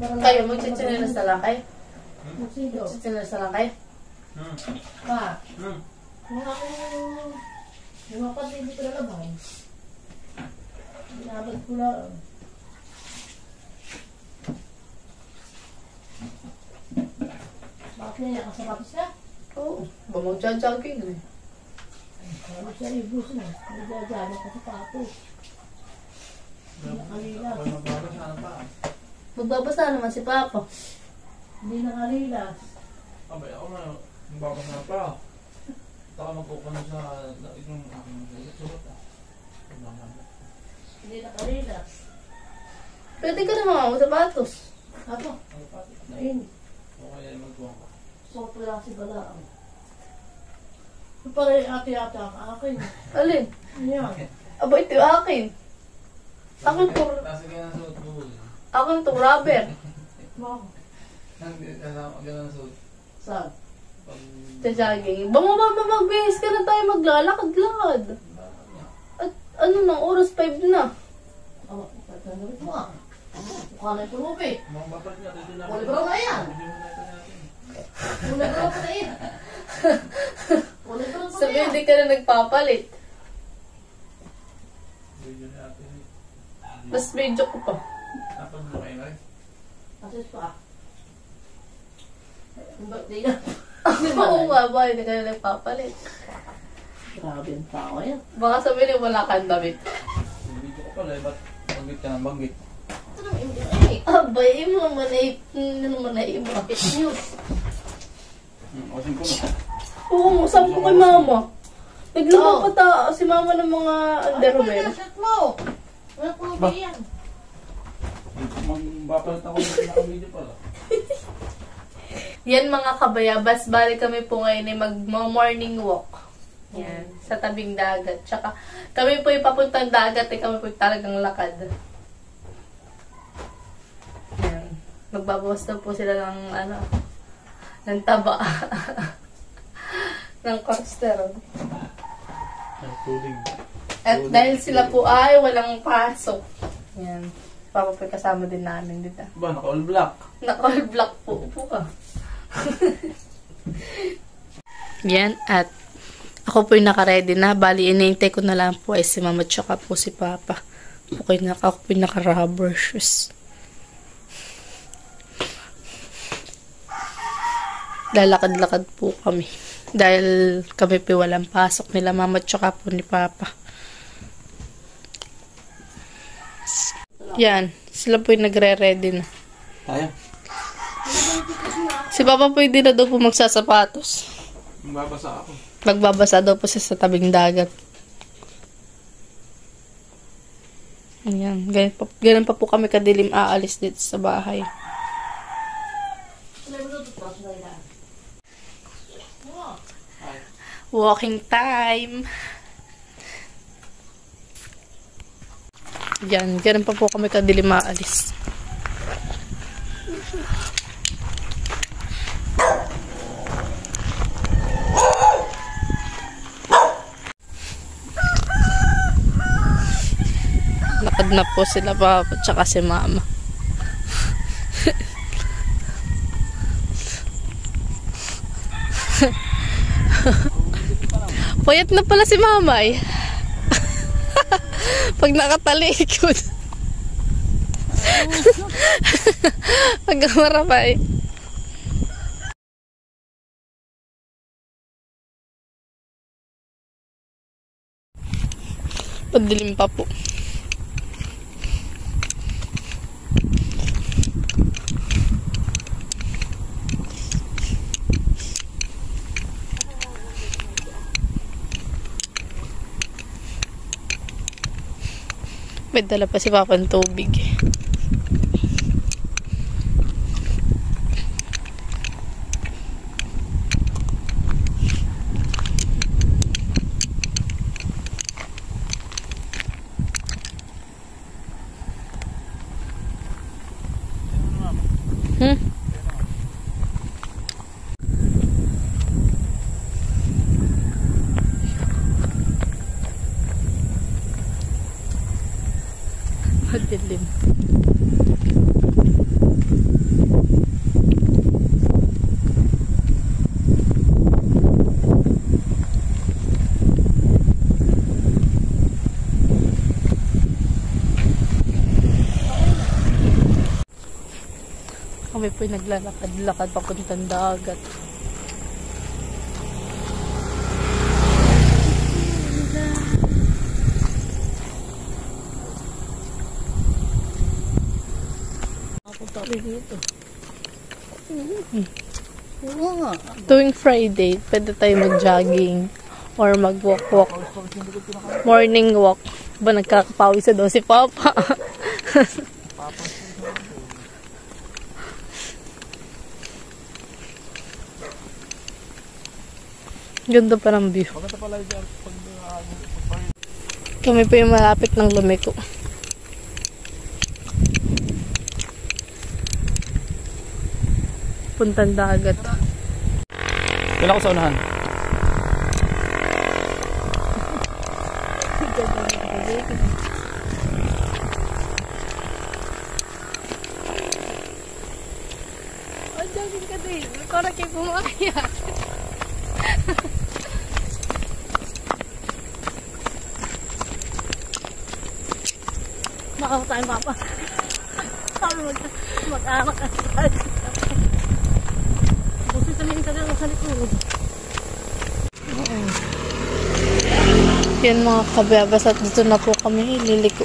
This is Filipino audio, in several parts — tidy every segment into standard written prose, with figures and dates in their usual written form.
Kayo, magchichinelas na lang kayo? Magchichinelas na lang kayo? Pa. Mga pati hindi ko nalabay. Binabad ko lang. Bakit niya kasapatos ka? Oo. Ba magja-jogging eh. Ano siya ibus na? Nagja-jogging ka sapatos. Hindi nakalilas. Magbabasa naman si Papa. Hindi nakalilas. Abay ako na, magbabasa pa. Taka magkukuha sa itong sulat ah. Hindi nakalilas. Pwede ka naman sa sapatos. Ako? Mainit. O kaya magkuha ka. Soto lang si Balaang. Pare ate-ate ang akin. Alin? Yan. Aba, ito yung akin. Akin to, Nasa ganyan suot mo. akin to rubber. Bakit? Ganyan suot. Saan? Sa jogging. Bumaba magbihis ka na tayo maglalakad-lakad. At ano na, oras 5 na. Oh, pagkakawit mo ah. Mukha na yung pulupi. Mga bapat nga, dito na. Kulay brown na yan. Kulay brown pa na yan. Kulay brown pa na Sabi, yan. hindi ka na nagpapalit. Video natin. Mas medyo ko pa. Dapat mo kayo na rin. Asis pa ah. Ang birthday na. Oo nga ba, hindi ka na nagpapalit. Grabe ang tao yan. Baka sabihin wala kang damit. Video ko pala, ba't banggit ka ng banggit? Ito naman yung Abay, mo naman ay, naman ay iba. news. Osin ko na. Oo, sabi ko kay mama. Naglaba pa si mama ng mga underwear. Ano shot mo? Wala pulupi yan. Magbapalit ako ng naka-video pala. Yan mga kabayabas, bali kami po ngayon ay mag-morning walk. Yan, sa tabing dagat. Tsaka kami po ipapuntang dagat eh kami po talagang lakad. Yan. Magbabawas daw po sila ng ano, ng taba. ng cholesterol. Ang tuling. At dahil sila po ay walang pasok. Yan. Papa po kasama din namin dito. Ba, naka-all black. Naka-all black po po ka. Yan, at ako po yung naka-ready na. Bali, inintay ko na lang po ay si mama tsaka po si papa. Ako po yung naka-rubber shoes. Lalakad-lakad po kami. Dahil kami po walang pasok nila mama tsaka po ni papa. Yan, sila po yung nagre-ready na. Tayo. Si papa po hindi na daw po magsasapatos. Magbabasa ako. Magbabasa daw po siya sa tabing dagat. Ayan. Ganun pa po kami kadilim aalis dito sa bahay. Walking time. Yan. Ganun pa po kami kadilim aalis. Lakad na po sila papa tsaka si mama. Payat na pala si mama eh. Pag nakatalikod. Pag pa eh. Pagdilim pa po. May dala pa si Papa ng tubig. Madilim. Kami po naglalakad-lakad papuntang dagat. Nakapunta rin dito. Oo nga. Tuwing Friday, pwede tayo mag-jogging or mag-walk-walk. Morning walk. Ba, nagkakapawis daw si Papa. Ganda pa ng view. Maganda pala dyan pag Kami pa yung malapit ng lumiko. Puntang dagat. Kailan ko sa unahan? Oh, jogging ka din. Parang kayo pumaya. Makaw tayo, Papa. Sabi mag-anak ka. Kasi sabihin ka lang sa likod. Yan mga kababas at dito na po kami liliko.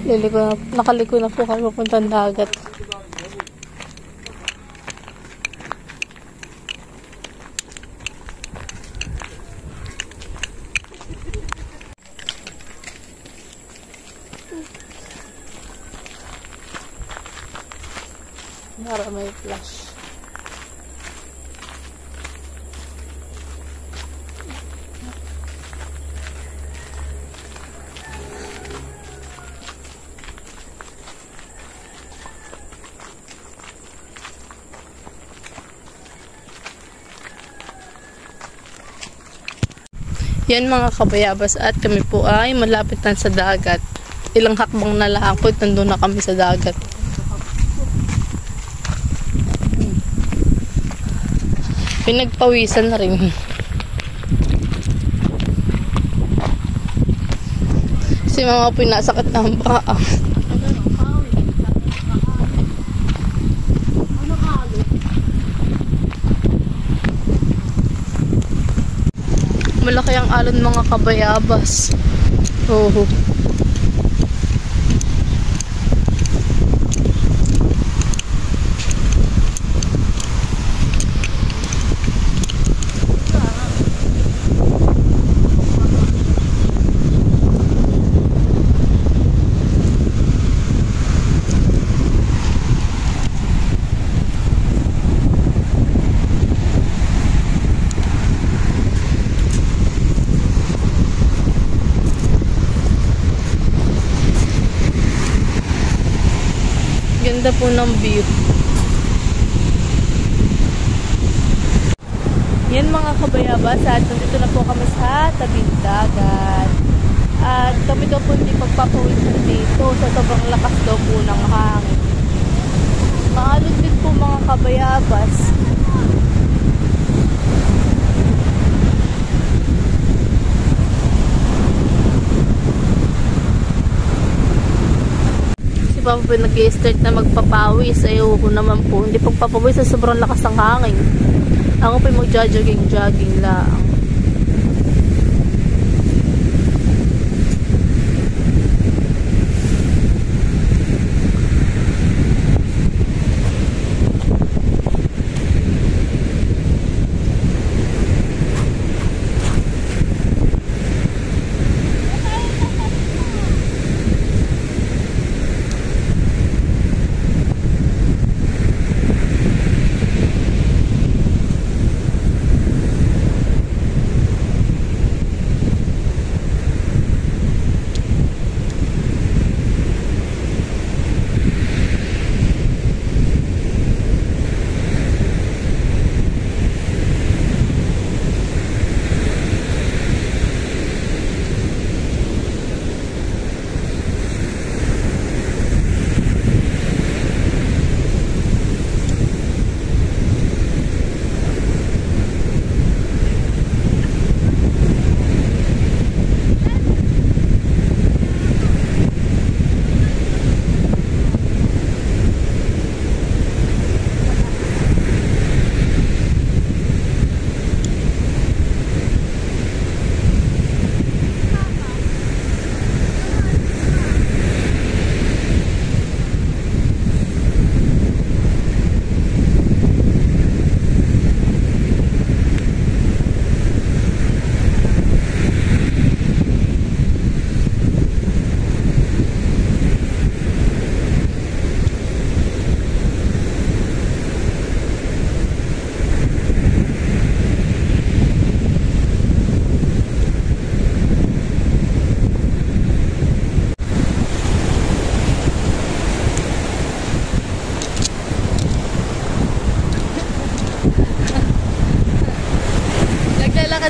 Liliko na, nakaliko na po kami papuntang dagat. Para may flash. Yan mga kabayabas at kami po ay malapit na sa dagat. Ilang hakbang na lang po nandun na kami sa dagat. Pinagpawisan na rin. Si mama po nasakit na ang paa. Malaki ang alon mga kabayabas. Oo. Ganda po ng view. Yan mga kabayabas at nandito na po kami sa tabing dagat. At kami daw po hindi pagpapawisan dito sa sobrang lakas daw po ng hangin. Maalon din po mga kabayabas. Papa po nag-i-start na magpapawis. Ayoko naman po. Hindi pagpapawis sa sobrang lakas ng hangin. Ako po mag-jogging lang.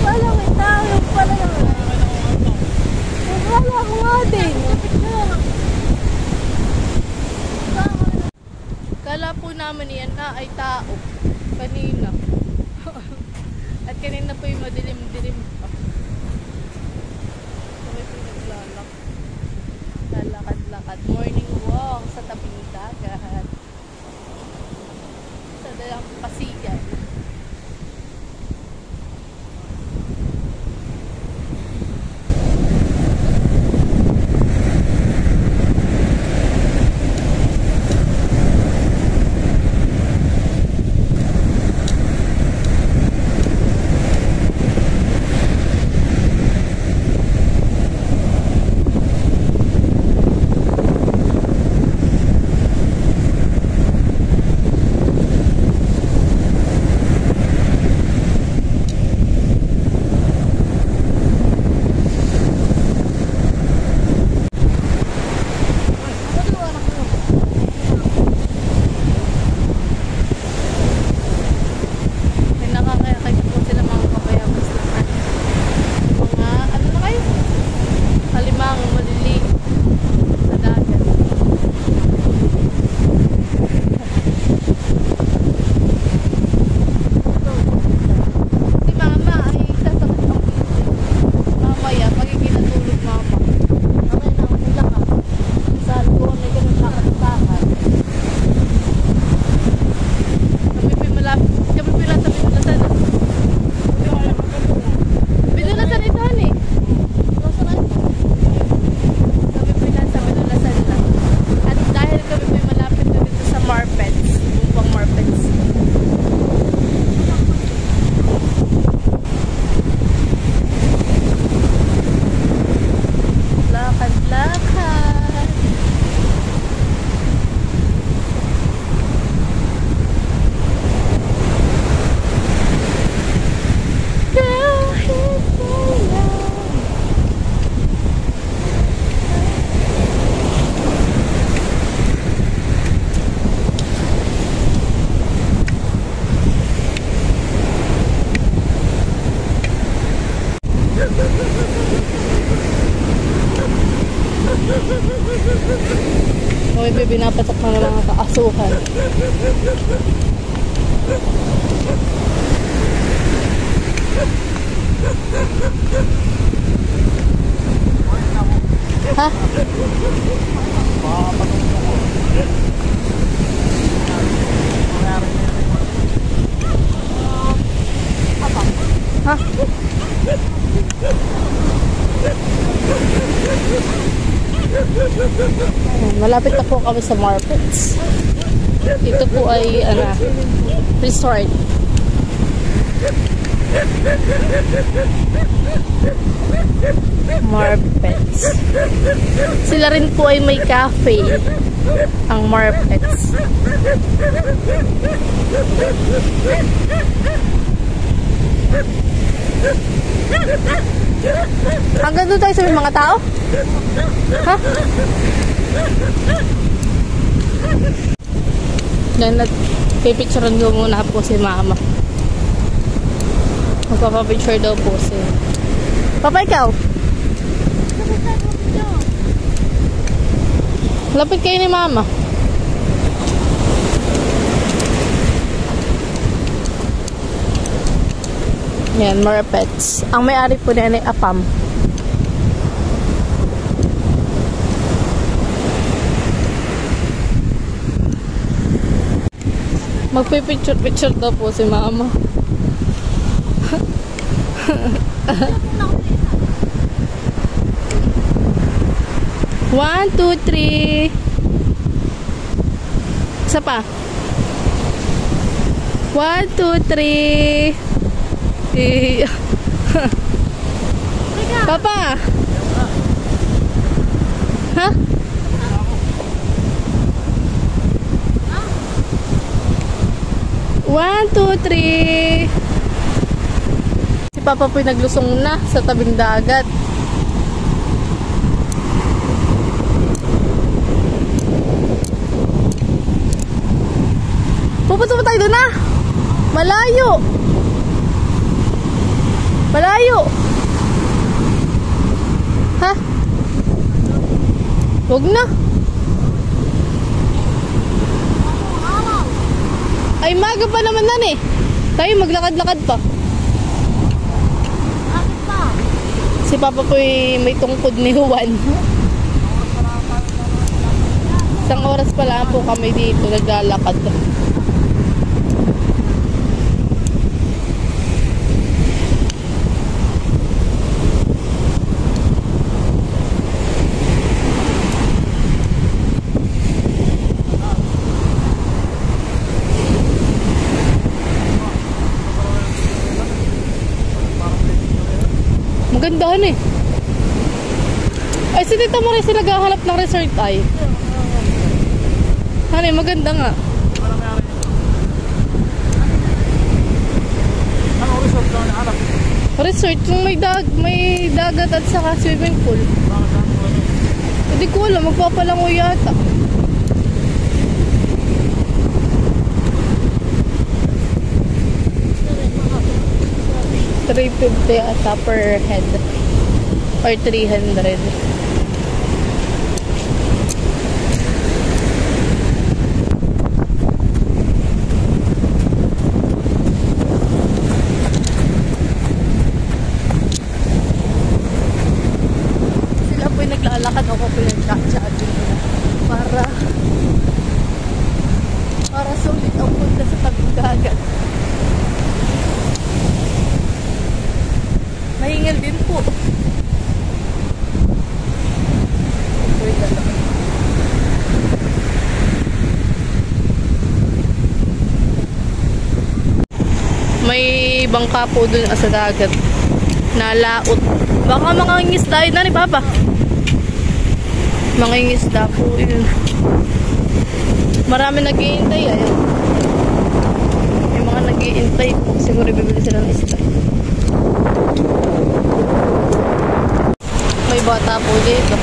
Wala may tao pala naman. Wala ko nga din. Kala po namin yan ay tao. Kanina. At kanina po yung madilim-dilim pa. Kami po lalakad-lakad. Morning walk sa tabing dagat. Sa dalang pasigan. May binapatok na ng mga kaasuhan. Ha? Ha? Malapit na po kami sa Marpets. Ito po ay resort. Marpets. Sila rin po ay may cafe. Ang Marpets. Hanggang doon tayo sa may mga tao? Ha? Then, pipicturean ko muna po si mama. Magpapapicture daw po siya. Papa, ikaw? Lapit kayo ni mama. Yan, Marpets. Ang may-ari po niya ay Apam. Magpipicture daw po si mama. 1, 2, 3. Isa pa. 1, 2, 3. Papa. Ha? One, two, three. Si Papa po'y naglusong na sa tabing dagat. Pupunta pa tayo doon na. Malayo. Malayo. Ha? Huwag na. Ay, maga pa naman nan eh. Tayo maglakad-lakad pa. Bakit pa? Si Papa po'y may tungkod ni Juan. Isang oras pa lang po kami dito naglalakad. Magandahan eh. Ay, si Tita Marisa naghahanap ng resort ay. Hani, maganda nga. Ano resort na nahanap? Resort yung may dagat at saka swimming pool. Hindi ko alam, magpapalango yata. $350 ata per head. Or 300. Sila po'y naglalakad, ako po'y nagchat-chat dito para sulit ang punta sa tabing dagat. Mahingal din po. May bangka po dun sa dagat. Nalaot. Baka mga ngisda yun na ni Papa. Mga ngisda po yun. Marami nag-iintay. Ayan. May mga nag-iintay po. Siguro bibili sila ng isda. May bata po dito.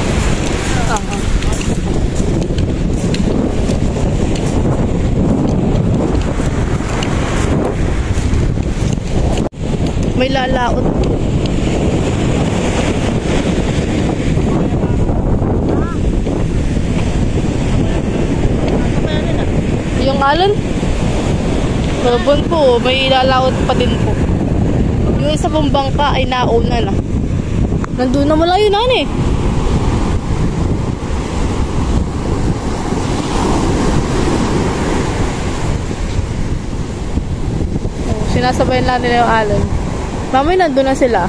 May lalaot. Yung alon? Robon po, may lalaot pa din po. Yung isa pong bangka ay nauna na. Nandun na malayo na eh. Sinasabayan lang nila yung alon. Mamay nandun na sila.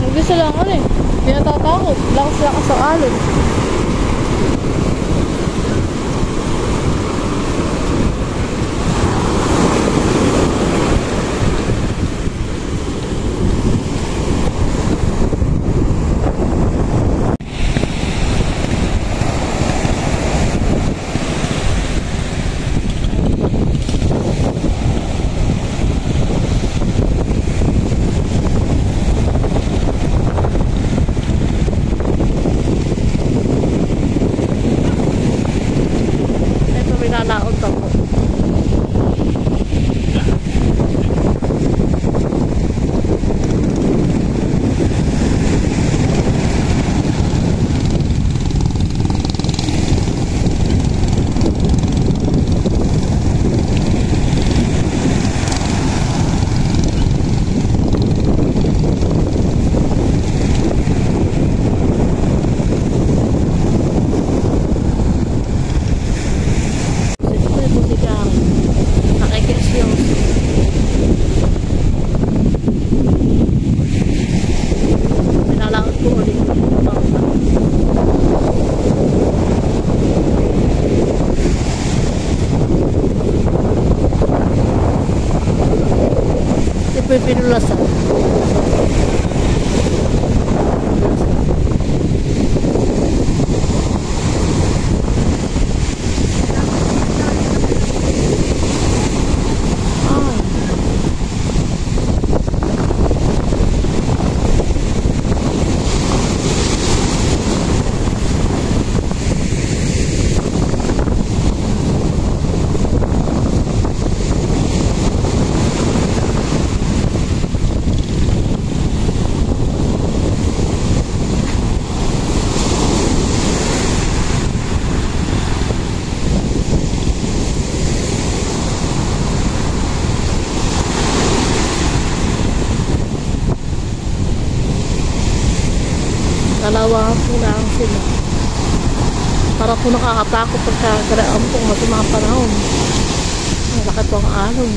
Hindi sila ako eh. Hindi natatakot. Lakas ang alon. pinulasan. Dalawa po lang sila. Para po nakakatakot pagkakaraan po sa mga panahon. Malaki po ang alon.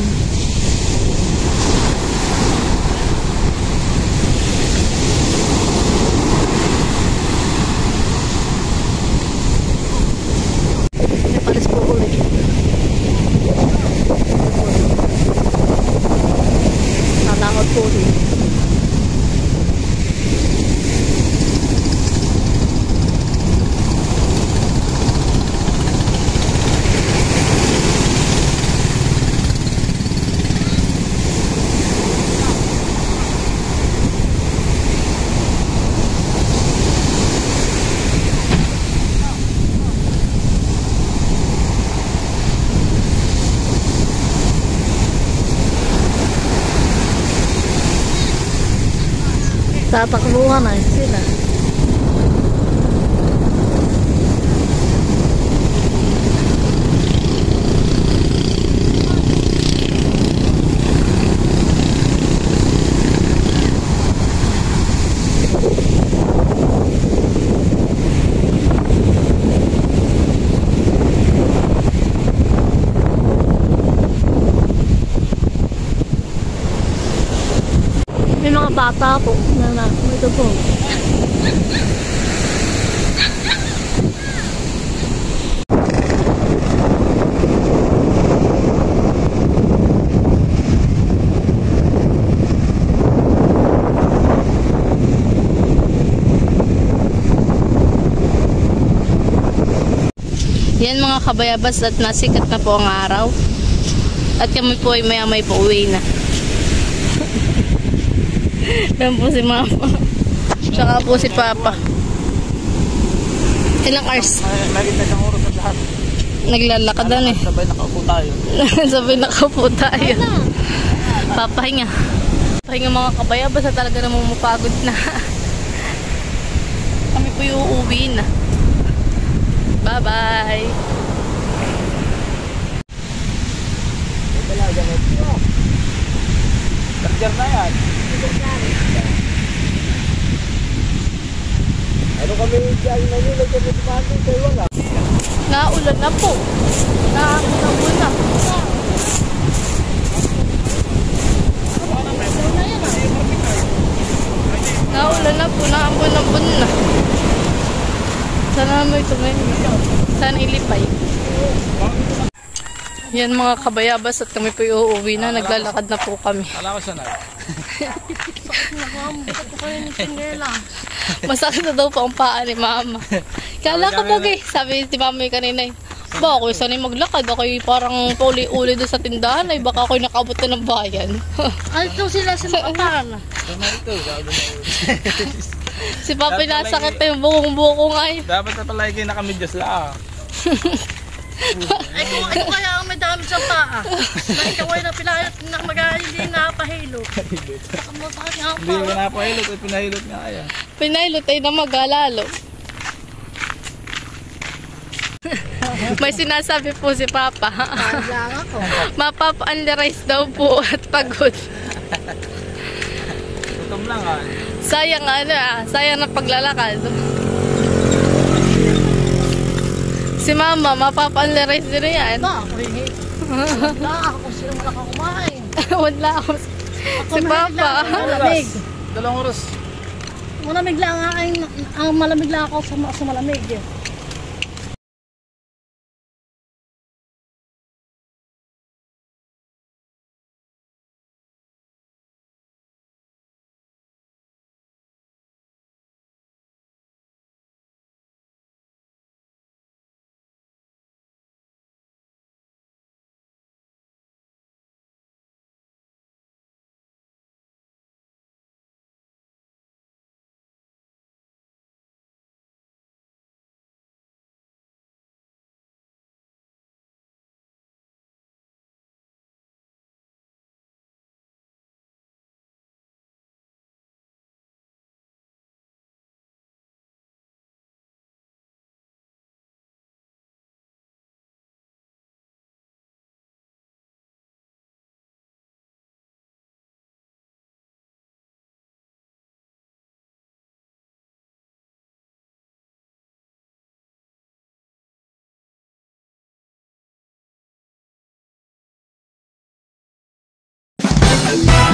May palis po ulit. Nanangot po ulit. Tatakbuhan na sila. May mga bata po na ito po. Yan mga kabayabas at nasikat na po ang araw. At kami po ay maya-may po uwi na. Yan po si Mama. Tsaka po si Papa. Ilang hours? Lagi na siyang oras at lahat. Naglalakad na eh. Sabay nakaupo tayo. Sabay nakaupo tayo. Papahinga. Pahinga mga kabayabas at talaga namang mapagod na. Kami po yung uuwi na. Bye-bye. Ito lang, ganit. Charger na yan. Ano kami dyan na yun? Kami tumating kayo wala. Naulan na po. Naulan na. Naulan na po. Naambon-ambon na. Sana mo ito ngayon. Sana ilipay. Yan mga kabayabas at kami po uuwi na. Naglalakad na po kami. Wala ko siya na. Masakit na daw po ang paa ni Mama. Kala ko po sabi si Mama kanina ba ako sanay maglakad, ako parang pauli-uli doon sa tindahan ay baka ako'y nakaabot na ng bayan. Ay, ito sila sa makaparan. Si Papa nasakit na yung bukong-bukong ay. Dapat na pala kayo nakamidyas lang. Ay, kung ito kaya ang may dami sa paa. Na ikaw ay napilayot na hindi napahilo. Masakit nga ang Hindi ko paa. napahilot at pinahilot nga kaya. Pinailot ay na magalalo. May sinasabi po si Papa. Lang ako. Mapapa-underize daw po at pagod. Gutom lang ah. Sayang sayang na paglalakad. Si Mama, mapapa-underize din yan. Ba, ako hindi. Wala ako kung sino wala kang kumain. Wala ako. Si Papa. Malamig. 2 oras. Malamig lang ang malamig lang ako sa malamig. Bye.